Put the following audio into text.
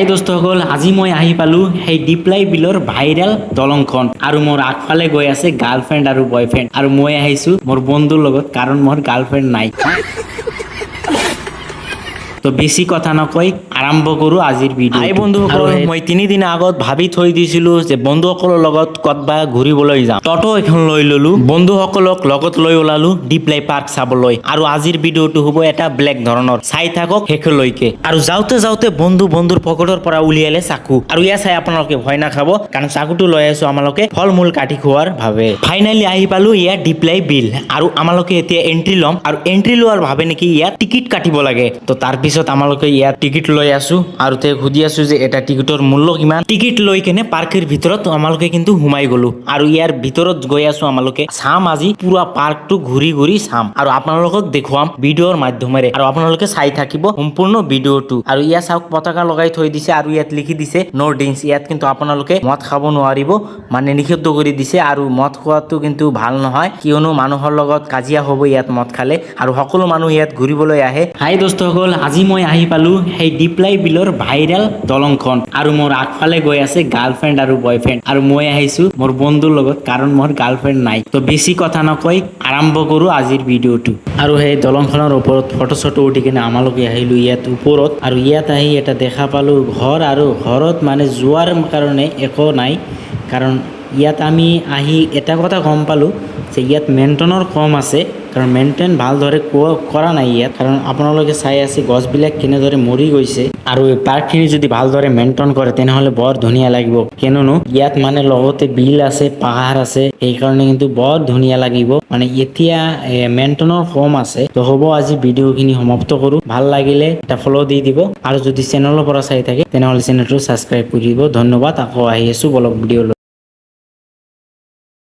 এই দোস্তসকল আজি মই আহি পালো সেই ডিপ্লাই বিলৰ ভাইৰেল দলংখন আৰু মোৰ আগফালে গৈ আছে গাৰ্লফ্ৰেণ্ড আৰু বয়ফ্ৰেণ্ড আৰু মই আহিছো মোৰ বন্ধুৰ লগত কাৰণ মোৰ গাৰ্লফ্ৰেণ্ড নাই তো বেছি কথা নকৈ আৰম্ভ কৰো আজিৰ ভিডিঅ' আই বন্ধুসকল মই 3 দিন আগত ভাবি থৈ দিছিলো যে বন্ধুসকলৰ লগত কতবা ঘূৰিবলৈ যাম টটো এখন লৈ ললো বন্ধুসকলক লগত লৈ ওলালো ডিপ্লাই পাৰ্ক চাবলৈ আৰু আজিৰ ভিডিঅ'টো হ'ব এটা ব্লেক ধৰণৰ চাই থাকক শেষলৈকে আৰু যাওঁতে যাওঁতে বন্ধুৰ পকেটৰ পৰা উলিয়ালে চাকু আৰু ইয়া চাই আপোনালোকে ভয় নাখাব কাৰণ চাকুটো লৈ আছো আমালোকে ফল মূল কাটি খোৱাৰ ভাবে ফাইনালি আহি পালো ইয়া ডিপ্লাই বিল আৰু আমালোকে এতিয়া এন্ট্ৰি লম আৰু এন্ট্ৰি লোৱাৰ ভাবে নেকি ইয়াত টিকিট কাটিব লাগে তো তাৰ পিছত আমালোকে ইয়াত টিকিট লৈ আছো আৰু তে খুদি আছো যে এটা টিকিটৰ মূল্য কিমান টিকিট লৈ কেনে পাৰ্কৰ ভিতৰত আমালোকে কিন্তু ঘুমাই গলো আৰু ইয়াৰ ভিতৰত গৈ আছো আমালোকে চাম আজি পুৰা পাৰ্কটো ঘূৰি চাম আৰু আপোনালোকক দেখুৱাম ভিডিঅ'ৰ মাধ্যমেৰে আৰু আপোনালোকে চাই থাকিব সম্পূৰ্ণ ভিডিঅ'টো আৰু ইয়া চাওক পতাকা লগাই থৈ দিছে আৰু ইয়াত লিখি দিছে নো ড্ৰিংকছ ইয়াত কিন্তু আপোনালোকে মদ খাব নোৱাৰিব মানে নিষিদ্ধ কৰি দিছে আৰু মদ খোৱাটো কিন্তু ভাল নহয় কিয়নো মানুহৰ লগত কাজিয়া হ'ব ইয়াত মদ খালে আৰু সকলো মানুহ ইয়াত ঘূৰিবলৈ আহে হাই দোস্তসকল আজি মই আহি পালো সেই ডিপ্লাই বিলৰ ভাইৰেল দলংখন আৰু মোৰ আগফালে গৈ আছে গাৰ্লফ্ৰেণ্ড আৰু বয়ফ্ৰেণ্ড আৰু মই আহিছো মোৰ বন্ধুৰ লগত কাৰণ মোৰ গাৰ্লফ্ৰেণ্ড নাই তো বেছি কথা নকৈ আৰম্ভ কৰো আজিৰ ভিডিঅ'টো আৰু সেই দলংখনৰ ওপৰত ফটো চটো উঠি কিনে আমালোকে আহিলো ইয়াত ওপৰত আৰু ইয়াত আহি এটা দেখা পালো ঘৰ আৰু ঘৰত মানে যোৱাৰ কাৰণে একো নাই কাৰণ ইয়াত আমি আহি এটা কথা গম পালো যে ইয়াত মেইনটেইনৰ কম আছে কাৰণ মেইনটেইন ভালদৰে কৰা নাই ইয়াত কাৰণ আপোনালোকে চাই আছে গছবিলাক কেনেদৰে মৰি গৈছে আৰু এই পাৰ্কখিনি যদি ভালদৰে মেইনটেইন কৰে তেনেহ'লে বৰ ধুনীয়া লাগিব কিয়নো ইয়াত মানে লগতে বিল আছে পাহাৰ আছে সেইকাৰণে কিন্তু বৰ ধুনীয়া লাগিব মানে এতিয়া মেইনটেইনৰ কম আছে তো হ'ব আজি ভিডিঅ'খিনি সমাপ্ত কৰো ভাল লাগিলে এটা ফলো দি দিব আৰু যদি চেনেলৰ পৰা চাই থাকে তেনেহ'লে চেনেলটো ছাবস্ক্ৰাইব কৰি দিব ধন্যবাদ আকৌ আহি আছো বলক ভিডিঅ'